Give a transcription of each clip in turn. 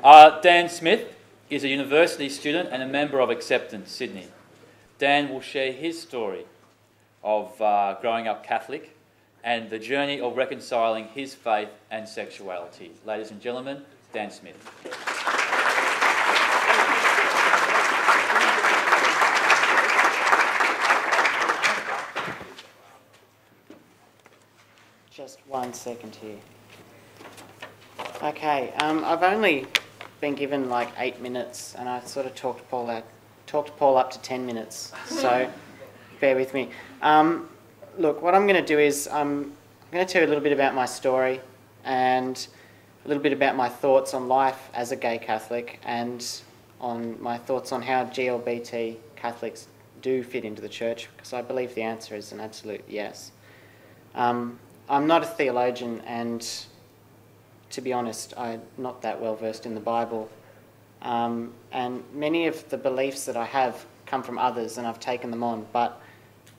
Dan Smith is a university student and a member of Acceptance Sydney. Dan will share his story of growing up Catholic and the journey of reconciling his faith and sexuality. Ladies and gentlemen, Dan Smith. Just 1 second here. Okay, I've only been given like 8 minutes, and I sort of talked Paul up to 10 minutes, so bear with me. Look, what I'm going to do is I'm going to tell you a little bit about my story and a little bit about my thoughts on life as a gay Catholic and on my thoughts on how GLBT Catholics do fit into the church, because I believe the answer is an absolute yes. I'm not a theologian, and to be honest, I'm not that well versed in the Bible. And many of the beliefs that I have come from others, and I've taken them on. But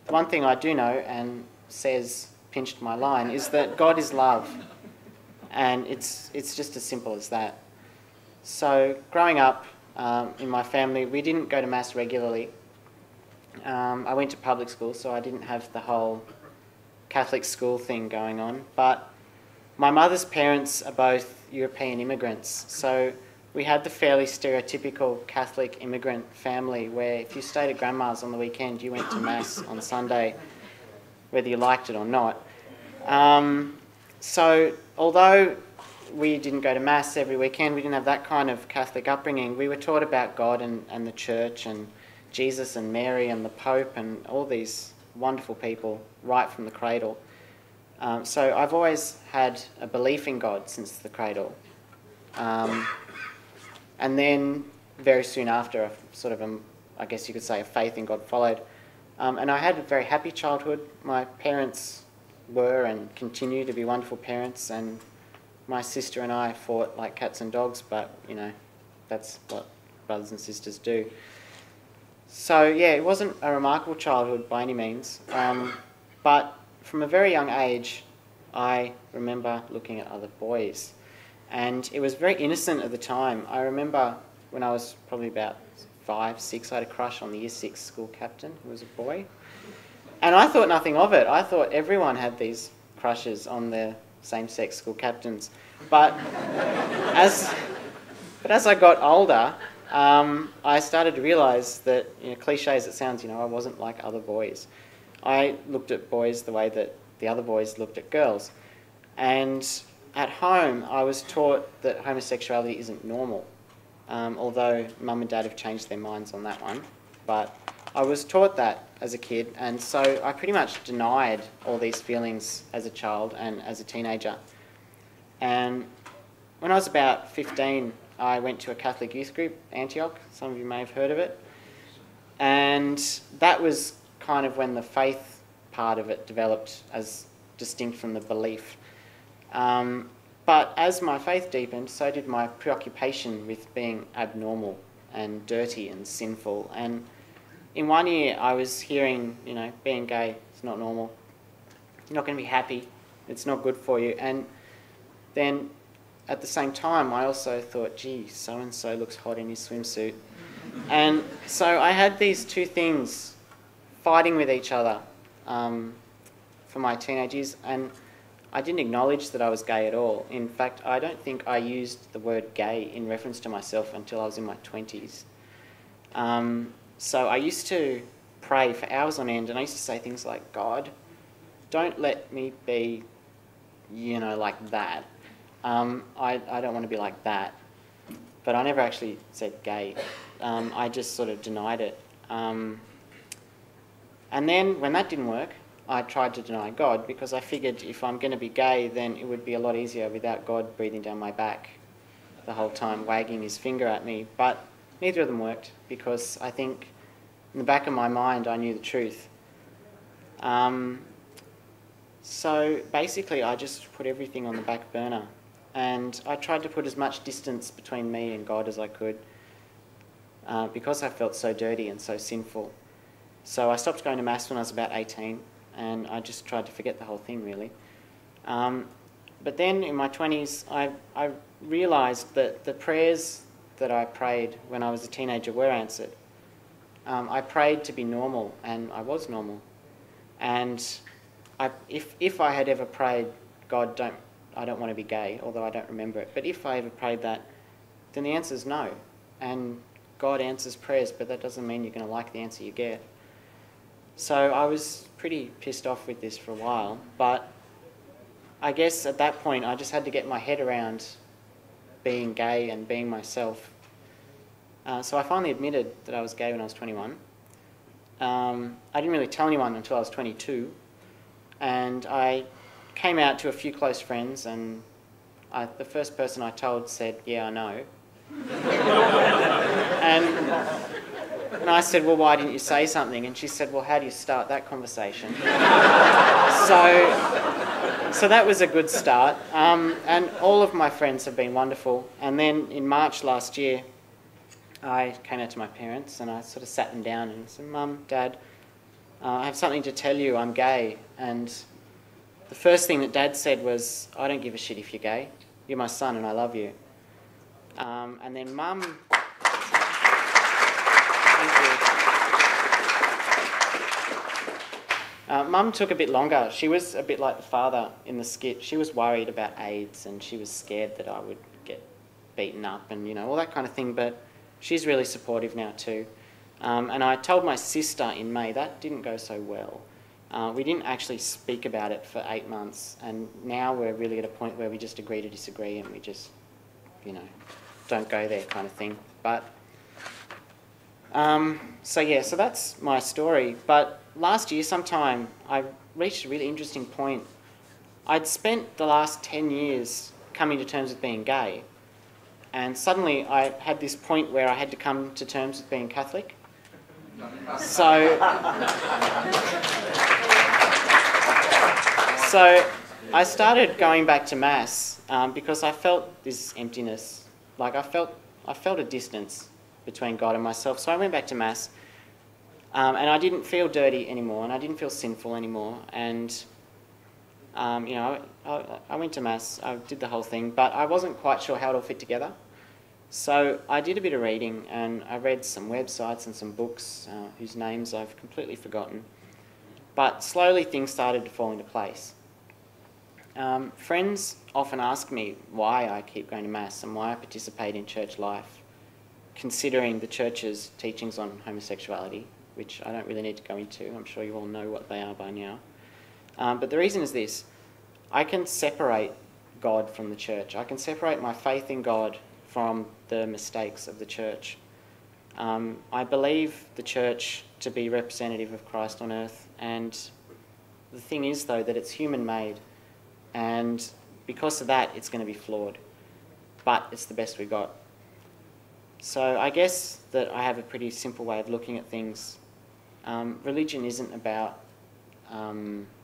the one thing I do know, and says, pinched my line, is that God is love. And it's just as simple as that. So growing up in my family, we didn't go to Mass regularly. I went to public school, so I didn't have the whole Catholic school thing going on. But my mother's parents are both European immigrants, so we had the fairly stereotypical Catholic immigrant family where if you stayed at Grandma's on the weekend, you went to Mass on Sunday, whether you liked it or not. So although we didn't go to Mass every weekend, we didn't have that kind of Catholic upbringing, we were taught about God and the church and Jesus and Mary and the Pope and all these wonderful people right from the cradle. So I've always had a belief in God since the cradle. And then very soon after, I guess you could say, a faith in God followed. And I had a very happy childhood. My parents were and continue to be wonderful parents, and my sister and I fought like cats and dogs, but, you know, that's what brothers and sisters do. So, yeah, it wasn't a remarkable childhood by any means, but from a very young age, I remember looking at other boys. And it was very innocent at the time. I remember when I was probably about 5, 6, I had a crush on the Year 6 school captain, who was a boy. And I thought nothing of it. I thought everyone had these crushes on their same-sex school captains. But as I got older, I started to realise that, cliche as it sounds, I wasn't like other boys. I looked at boys the way that the other boys looked at girls. And at home, I was taught that homosexuality isn't normal, although Mum and Dad have changed their minds on that one. But I was taught that as a kid, and so I pretty much denied all these feelings as a child and as a teenager. And when I was about 15, I went to a Catholic youth group, Antioch. Some of you may have heard of it. And that was kind of when the faith part of it developed as distinct from the belief. But as my faith deepened, so did my preoccupation with being abnormal and dirty and sinful. And in one year I was hearing, being gay is not normal. You're not going to be happy. It's not good for you. And then at the same time I also thought, gee, so-and-so looks hot in his swimsuit. And so I had these two things fighting with each other for my teenage years, and I didn't acknowledge that I was gay at all. In fact, I don't think I used the word gay in reference to myself until I was in my 20s. So I used to pray for hours on end, and I used to say things like, God, don't let me be, like that. I don't want to be like that. But I never actually said gay. I just sort of denied it. And then when that didn't work, I tried to deny God, because I figured if I'm going to be gay, then it would be a lot easier without God breathing down my back the whole time, wagging his finger at me. But neither of them worked, because I think in the back of my mind I knew the truth. So basically I just put everything on the back burner, and I tried to put as much distance between me and God as I could, because I felt so dirty and so sinful. So I stopped going to Mass when I was about 18, and I just tried to forget the whole thing, really. But then in my 20s, I realised that the prayers that I prayed when I was a teenager were answered. I prayed to be normal, and I was normal. And if I had ever prayed, God, I don't want to be gay, although I don't remember it, but if I ever prayed that, then the answer is no. And God answers prayers, but that doesn't mean you're going to like the answer you get. So I was pretty pissed off with this for a while, but I guess at that point I just had to get my head around being gay and being myself. So I finally admitted that I was gay when I was 21. I didn't really tell anyone until I was 22, and I came out to a few close friends, and the first person I told said, "Yeah, I know." And I said, "Well, why didn't you say something?" And she said, "Well, how do you start that conversation?" So that was a good start. And all of my friends have been wonderful. And then in March last year, I came out to my parents and I sort of sat them down and said, "Mum, Dad, I have something to tell you, I'm gay." And the first thing that Dad said was, "I don't give a shit if you're gay. You're my son and I love you." And then Mum... Mum took a bit longer. She was a bit like the father in the skit. She was worried about AIDS and she was scared that I would get beaten up and, you know, all that kind of thing. But she's really supportive now too. And I told my sister in May. That didn't go so well. We didn't actually speak about it for 8 months. And now we're really at a point where we just agree to disagree and we just, you know, don't go there kind of thing. But, so that's my story. But last year sometime I reached a really interesting point. I'd spent the last 10 years coming to terms with being gay, and suddenly I had this point where I had to come to terms with being Catholic. So I started going back to Mass because I felt this emptiness. Like I felt a distance between God and myself. So I went back to Mass. And I didn't feel dirty anymore, and I didn't feel sinful anymore. And, you know, I went to Mass, I did the whole thing, but I wasn't quite sure how it all fit together. So I did a bit of reading, and I read some websites and some books whose names I've completely forgotten. But slowly things started to fall into place. Friends often ask me why I keep going to Mass and why I participate in church life, considering the church's teachings on homosexuality, which I don't really need to go into. I'm sure you all know what they are by now. But the reason is this. I can separate God from the church. I can separate my faith in God from the mistakes of the church. I believe the church to be representative of Christ on earth, and the thing is, though, that it's human-made, and because of that, it's going to be flawed. But it's the best we got. So I guess that I have a pretty simple way of looking at things. Religion isn't about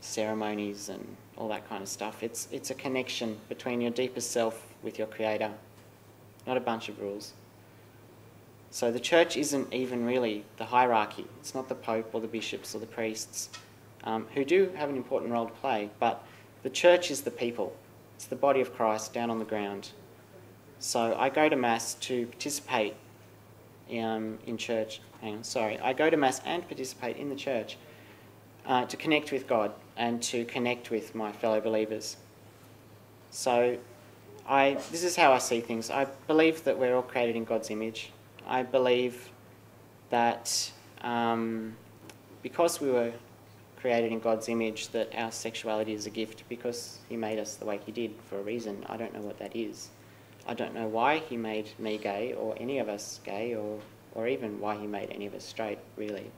ceremonies and all that kind of stuff. It's a connection between your deepest self with your Creator, not a bunch of rules. So the church isn't even really the hierarchy. It's not the Pope or the bishops or the priests, who do have an important role to play, but the church is the people. It's the body of Christ down on the ground. So I go to Mass to participate in church. I go to Mass and participate in the church to connect with God and to connect with my fellow believers. So this is how I see things. I believe that we're all created in God's image. I believe that because we were created in God's image, that our sexuality is a gift because He made us the way He did for a reason. I don't know what that is. I don't know why He made me gay or any of us gay or even why He made any of us straight, really.